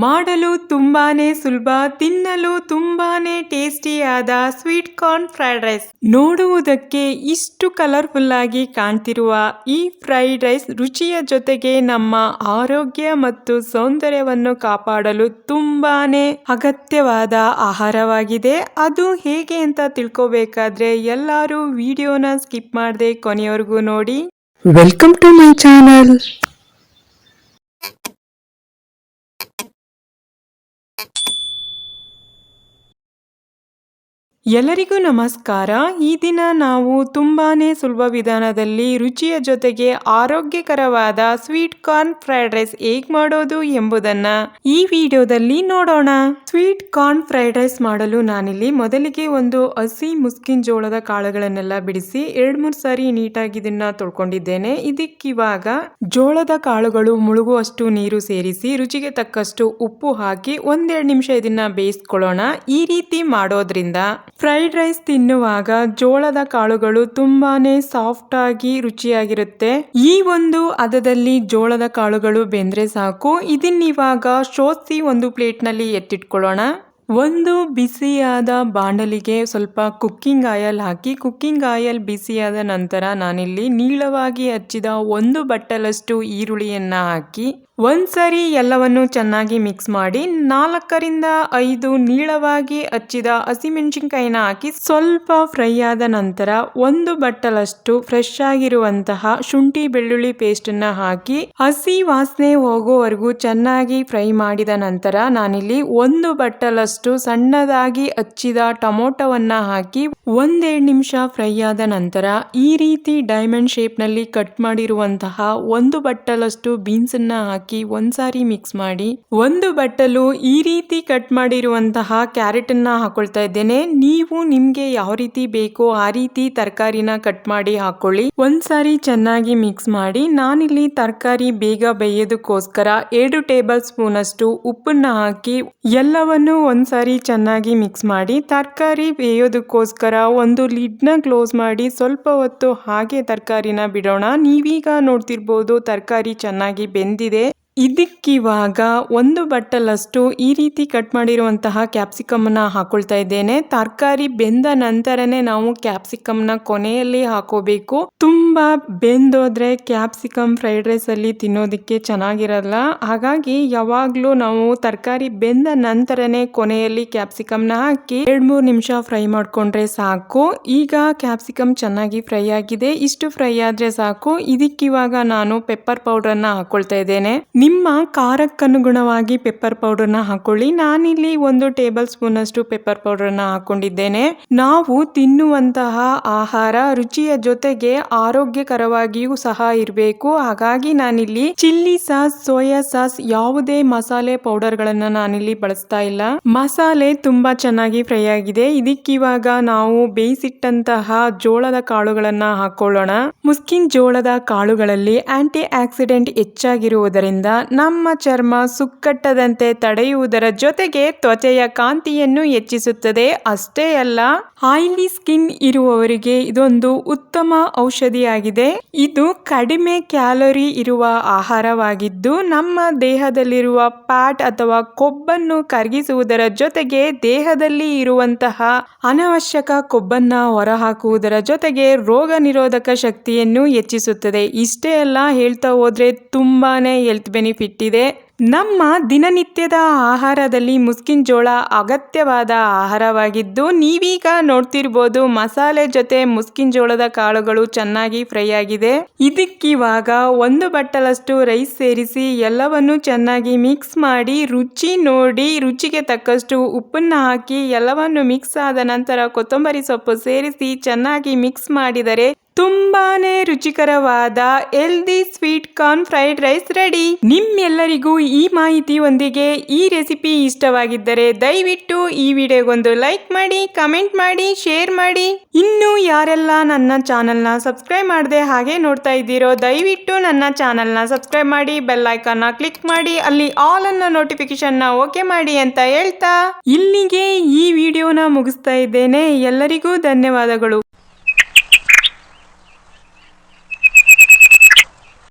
ಮಾಡಲು ತುಂಬಾನೇ ಸುಲಭ, ತಿನ್ನಲು ತುಂಬಾನೇ ಟೇಸ್ಟಿಯಾದ ಸ್ವೀಟ್ ಕಾರ್ನ್ ಫ್ರೈಡ್ ರೈಸ್. ನೋಡುವುದಕ್ಕೆ ಇಷ್ಟು ಕಲರ್ಫುಲ್ ಆಗಿ ಕಾಣ್ತಿರುವ ಈ ಫ್ರೈಡ್ ರೈಸ್ ರುಚಿಯ ಜೊತೆಗೆ ನಮ್ಮ ಆರೋಗ್ಯ ಮತ್ತು ಸೌಂದರ್ಯವನ್ನು ಕಾಪಾಡಲು ತುಂಬಾನೇ ಅಗತ್ಯವಾದ ಆಹಾರವಾಗಿದೆ. ಅದು ಹೇಗೆ ಅಂತ ತಿಳ್ಕೋಬೇಕಾದ್ರೆ ಎಲ್ಲರೂ ವಿಡಿಯೋನ ಸ್ಕಿಪ್ ಮಾಡದೆ ಕೊನೆಯವರೆಗೂ ನೋಡಿ. Welcome to my channel. ಎಲ್ಲರಿಗೂ ನಮಸ್ಕಾರ. ಈ ದಿನ ನಾವು ತುಂಬಾನೇ ಸುಲಭ ವಿಧಾನದಲ್ಲಿ ರುಚಿಯ ಜೊತೆಗೆ ಆರೋಗ್ಯಕರವಾದ ಸ್ವೀಟ್ ಕಾರ್ನ್ ಫ್ರೈಡ್ ರೈಸ್ ಹೇಗ್ ಮಾಡೋದು ಎಂಬುದನ್ನ ಈ ವಿಡಿಯೋದಲ್ಲಿ ನೋಡೋಣ. ಸ್ವೀಟ್ ಕಾರ್ನ್ ಫ್ರೈಡ್ ರೈಸ್ ಮಾಡಲು ನಾನಿಲ್ಲಿ ಮೊದಲಿಗೆ ಒಂದು ಹಸಿ ಮುಸ್ಕಿನ್ ಜೋಳದ ಕಾಳುಗಳನ್ನೆಲ್ಲ ಬಿಡಿಸಿ 2-3 ಸಾರಿ ನೀಟಾಗಿ ಇದನ್ನ ತೊಳ್ಕೊಂಡಿದ್ದೇನೆ. ಇದಕ್ಕಿವಾಗ ಜೋಳದ ಕಾಳುಗಳು ಮುಳುಗುವಷ್ಟು ನೀರು ಸೇರಿಸಿ ರುಚಿಗೆ ತಕ್ಕಷ್ಟು ಉಪ್ಪು ಹಾಕಿ 1-2 ನಿಮಿಷ ಇದನ್ನ ಬೇಯಿಸ್ಕೊಳ್ಳೋಣ. ಈ ರೀತಿ ಮಾಡೋದ್ರಿಂದ ಫ್ರೈಡ್ ರೈಸ್ ತಿನ್ನುವಾಗ ಜೋಳದ ಕಾಳುಗಳು ತುಂಬಾನೇ ಸಾಫ್ಟ್ ಆಗಿ ರುಚಿಯಾಗಿರುತ್ತೆ. ಈ ಒಂದು ಹದದಲ್ಲಿ ಜೋಳದ ಕಾಳುಗಳು ಬೆಂದ್ರೆ ಸಾಕು. ಇದನ್ನಿವಾಗ ಶೋಧಿಸಿ ಒಂದು ಪ್ಲೇಟ್ ನಲ್ಲಿ ಎತ್ತಿಟ್ಕೊಳ್ಳೋಣ. ಒಂದು ಬಿಸಿಯಾದ ಬಾಣಲಿಗೆ ಸ್ವಲ್ಪ ಕುಕ್ಕಿಂಗ್ ಆಯಿಲ್ ಹಾಕಿ, ಕುಕ್ಕಿಂಗ್ ಆಯಿಲ್ ಬಿಸಿಯಾದ ನಂತರ ನಾನಿಲ್ಲಿ ನೀಳವಾಗಿ ಹಚ್ಚಿದ 1 ಬಟ್ಟಲಷ್ಟು ಈರುಳ್ಳಿಯನ್ನ ಹಾಕಿ ಒಂದ್ಸರಿ ಎಲ್ಲವನ್ನು ಚೆನ್ನಾಗಿ ಮಿಕ್ಸ್ ಮಾಡಿ 4-5 ನೀಳವಾಗಿ ಹಚ್ಚಿದ ಹಸಿಮೆಣಸಿನಕಾಯಿನ ಹಾಕಿ ಸ್ವಲ್ಪ ಫ್ರೈ ಆದ ನಂತರ 1 ಬಟ್ಟಲಷ್ಟು ಫ್ರೆಶ್ ಆಗಿರುವಂತಹ ಶುಂಠಿ ಬೆಳ್ಳುಳ್ಳಿ ಪೇಸ್ಟ್ ಅನ್ನ ಹಾಕಿ ಹಸಿ ವಾಸನೆ ಹೋಗೋವರೆಗೂ ಚೆನ್ನಾಗಿ ಫ್ರೈ ಮಾಡಿದ ನಂತರ ನಾನಿಲ್ಲಿ 1 ಬಟ್ಟಲಷ್ಟು ಸಣ್ಣದಾಗಿ ಹಚ್ಚಿದ ಟೊಮೊಟೊವನ್ನ ಹಾಕಿ 1-2 ನಿಮಿಷ ಫ್ರೈ ಆದ ನಂತರ ಈ ರೀತಿ ಡೈಮಂಡ್ ಶೇಪ್ ನಲ್ಲಿ ಕಟ್ ಮಾಡಿರುವಂತಹ 1 ಬಟ್ಟಲಷ್ಟು ಬೀನ್ಸ್ ಅನ್ನ ಹಾಕಿ ಒಂದ್ಸಾರಿ ಮಿಕ್ಸ್ ಮಾಡಿ 1 ಬಟ್ಟಲು ಈ ರೀತಿ ಕಟ್ ಮಾಡಿರುವಂತಹ ಕ್ಯಾರೆಟ್ ಅನ್ನ ಹಾಕೊಳ್ತಾ ಇದ್ದೇನೆ. ನೀವು ನಿಮ್ಗೆ ಯಾವ ರೀತಿ ಬೇಕೋ ಆ ರೀತಿ ತರಕಾರಿನ ಕಟ್ ಮಾಡಿ ಹಾಕೊಳ್ಳಿ. ಒಂದ್ಸಾರಿ ಚೆನ್ನಾಗಿ ಮಿಕ್ಸ್ ಮಾಡಿ ನಾನಿಲ್ಲಿ ತರಕಾರಿ ಬೇಗ ಬೇಯೋದಕ್ಕೋಸ್ಕರ 2 ಟೇಬಲ್ ಸ್ಪೂನ್ ಅಷ್ಟು ಉಪ್ಪನ್ನ ಹಾಕಿ ಎಲ್ಲವನ್ನು ಒಂದ್ಸಾರಿ ಚೆನ್ನಾಗಿ ಮಿಕ್ಸ್ ಮಾಡಿ ತರಕಾರಿ ಬೇಯೋದಕ್ಕೋಸ್ಕರ ಒಂದು ಲಿಡ್ ನ ಕ್ಲೋಸ್ ಮಾಡಿ ಸ್ವಲ್ಪ ಹೊತ್ತು ಹಾಗೆ ತರಕಾರಿನ ಬಿಡೋಣ. ನೀವೀಗ ನೋಡ್ತಿರ್ಬೋದು ತರಕಾರಿ ಚೆನ್ನಾಗಿ ಬೆಂದಿದೆ. ಇದಕ್ಕಿವಾಗ 1 ಬಟ್ಟಲಷ್ಟು ಈ ರೀತಿ ಕಟ್ ಮಾಡಿರುವಂತಹ ಕ್ಯಾಪ್ಸಿಕಮ್ ನ ಹಾಕೊಳ್ತಾ ಇದ್ದೇನೆ. ತರಕಾರಿ ಬೆಂದ ನಂತರನೇ ನಾವು ಕ್ಯಾಪ್ಸಿಕಮ್ ನ ಕೊನೆಯಲ್ಲಿ ಹಾಕೋಬೇಕು. ತುಂಬಾ ಬೆಂದೋದ್ರೆ ಕ್ಯಾಪ್ಸಿಕಮ್ ಫ್ರೈಡ್ ರೈಸ್ ಅಲ್ಲಿ ತಿನ್ನೋದಿಕ್ಕೆ ಚೆನ್ನಾಗಿರಲ್ಲ. ಹಾಗಾಗಿ ಯಾವಾಗ್ಲೂ ನಾವು ತರಕಾರಿ ಬೆಂದ ನಂತರನೇ ಕೊನೆಯಲ್ಲಿ ಕ್ಯಾಪ್ಸಿಕಮ್ ನ ಹಾಕಿ 2-3 ನಿಮಿಷ ಫ್ರೈ ಮಾಡ್ಕೊಂಡ್ರೆ ಸಾಕು. ಈಗ ಕ್ಯಾಪ್ಸಿಕಮ್ ಚೆನ್ನಾಗಿ ಫ್ರೈ ಆಗಿದೆ. ಇಷ್ಟು ಫ್ರೈ ಆದ್ರೆ ಸಾಕು. ಇದಕ್ಕಿವಾಗ ನಾನು ಪೆಪ್ಪರ್ ಪೌಡರ್ ಅನ್ನ ಹಾಕೊಳ್ತಾ ಇದ್ದೇನೆ. ನಿಮ್ಮ ಖಾರಕ್ಕನುಗುಣವಾಗಿ ಪೆಪ್ಪರ್ ಪೌಡರ್ ನ ಹಾಕೊಳ್ಳಿ. ನಾನಿಲ್ಲಿ 1 ಟೇಬಲ್ ಸ್ಪೂನ್ ಅಷ್ಟು ಪೆಪ್ಪರ್ ಪೌಡರ್ ನ ಹಾಕೊಂಡಿದ್ದೇನೆ. ನಾವು ತಿನ್ನುವಂತಹ ಆಹಾರ ರುಚಿಯ ಜೊತೆಗೆ ಆರೋಗ್ಯಕರವಾಗಿಯೂ ಸಹ ಇರಬೇಕು. ಹಾಗಾಗಿ ನಾನಿಲ್ಲಿ ಚಿಲ್ಲಿ ಸಾಸ್, ಸೋಯಾ ಸಾಸ್, ಯಾವುದೇ ಮಸಾಲೆ ಪೌಡರ್ ಗಳನ್ನ ನಾನಿಲ್ಲಿ ಬಳಸ್ತಾ ಇಲ್ಲ. ಮಸಾಲೆ ತುಂಬಾ ಚೆನ್ನಾಗಿ ಫ್ರೈ ಆಗಿದೆ. ಇದಕ್ಕಿವಾಗ ನಾವು ಬೇಯಿಸಿಟ್ಟಂತಹ ಜೋಳದ ಕಾಳುಗಳನ್ನ ಹಾಕೊಳ್ಳೋಣ. ಮುಸ್ಕಿನ್ ಜೋಳದ ಕಾಳುಗಳಲ್ಲಿ ಆಂಟಿ ಆಕ್ಸಿಡೆಂಟ್ ಹೆಚ್ಚಾಗಿರುವುದರಿಂದ ನಮ್ಮ ಚರ್ಮ ಸುಕ್ಕಟ್ಟದಂತೆ ತಡೆಯುವುದರ ಜೊತೆಗೆ ತ್ವಚೆಯ ಕಾಂತಿಯನ್ನು ಹೆಚ್ಚಿಸುತ್ತದೆ. ಅಷ್ಟೇ ಅಲ್ಲ, ಆಯಿಲಿ ಸ್ಕಿನ್ ಇರುವವರಿಗೆ ಇದೊಂದು ಉತ್ತಮ ಔಷಧಿಯಾಗಿದೆ. ಇದು ಕಡಿಮೆ ಕ್ಯಾಲೋರಿ ಇರುವ ಆಹಾರವಾಗಿದ್ದು ನಮ್ಮ ದೇಹದಲ್ಲಿರುವ ಫ್ಯಾಟ್ ಅಥವಾ ಕೊಬ್ಬನ್ನು ಕರಗಿಸುವುದರ ಜೊತೆಗೆ ದೇಹದಲ್ಲಿ ಇರುವಂತಹ ಅನವಶ್ಯಕ ಕೊಬ್ಬನ್ನ ಹೊರಹಾಕುವುದರ ಜೊತೆಗೆ ರೋಗ ನಿರೋಧಕ ಶಕ್ತಿಯನ್ನು ಹೆಚ್ಚಿಸುತ್ತದೆ. ಇಷ್ಟೇ ಅಲ್ಲ, ಹೇಳ್ತಾ ಹೋದ್ರೆ ತುಂಬಾನೇ ಹೆಲ್ತ್ ಬೆನಿಫಿಟ್ ಇದೆ. ನಮ್ಮ ದಿನನಿತ್ಯದ ಆಹಾರದಲ್ಲಿ ಮುಸ್ಕಿನ್ ಜೋಳ ಅಗತ್ಯವಾದ ಆಹಾರವಾಗಿದ್ದು ನೀವೀಗ ನೋಡ್ತಿರ್ಬೋದು ಮಸಾಲೆ ಜೊತೆ ಮುಸ್ಕಿನ್ ಜೋಳದ ಕಾಳುಗಳು ಚೆನ್ನಾಗಿ ಫ್ರೈ ಆಗಿದೆ. ಇದಕ್ಕಿವಾಗ 1 ಬಟ್ಟಲಷ್ಟು ರೈಸ್ ಸೇರಿಸಿ ಎಲ್ಲವನ್ನು ಚೆನ್ನಾಗಿ ಮಿಕ್ಸ್ ಮಾಡಿ ರುಚಿ ನೋಡಿ ರುಚಿಗೆ ತಕ್ಕಷ್ಟು ಉಪ್ಪನ್ನ ಹಾಕಿ ಎಲ್ಲವನ್ನು ಮಿಕ್ಸ್ ಆದ ನಂತರ ಕೊತ್ತಂಬರಿ ಸೊಪ್ಪು ಸೇರಿಸಿ ಚೆನ್ನಾಗಿ ಮಿಕ್ಸ್ ಮಾಡಿದರೆ ತುಂಬಾನೇ ರುಚಿಕರವಾದ healthy sweet corn fried rice ready. ನಿಮ್ಮೆಲ್ಲರಿಗೂ ಈ ಮಾಹಿತಿಯೊಂದಿಗೆ ಈ ರೆಸಿಪಿ ಇಷ್ಟವಾಗಿದ್ದರೆ ದಯವಿಟ್ಟು ಈ ವಿಡಿಯೋಗೊಂದು ಲೈಕ್ ಮಾಡಿ, ಕಮೆಂಟ್ ಮಾಡಿ, ಶೇರ್ ಮಾಡಿ. ಇನ್ನು ಯಾರೆಲ್ಲ ನನ್ನ ಚಾನೆಲ್ನ ಸಬ್ಸ್ಕ್ರೈಬ್ ಮಾಡದೆ ಹಾಗೆ ನೋಡ್ತಾ ಇದ್ದೀರೋ ದಯವಿಟ್ಟು ನನ್ನ ಚಾನೆಲ್ನ ಸಬ್ಸ್ಕ್ರೈಬ್ ಮಾಡಿ, ಬೆಲ್ ಐಕಾನ್ನ ಕ್ಲಿಕ್ ಮಾಡಿ, ಅಲ್ಲಿ ಆಲ್ ಅನ್ನೋ ನೋಟಿಫಿಕೇಶನ್ ನ ಓಕೆ ಮಾಡಿ ಅಂತ ಹೇಳ್ತಾ ಇಲ್ಲಿಗೆ ಈ ವಿಡಿಯೋನ ಮುಗಿಸ್ತಾ ಇದ್ದೇನೆ. ಎಲ್ಲರಿಗೂ ಧನ್ಯವಾದಗಳು.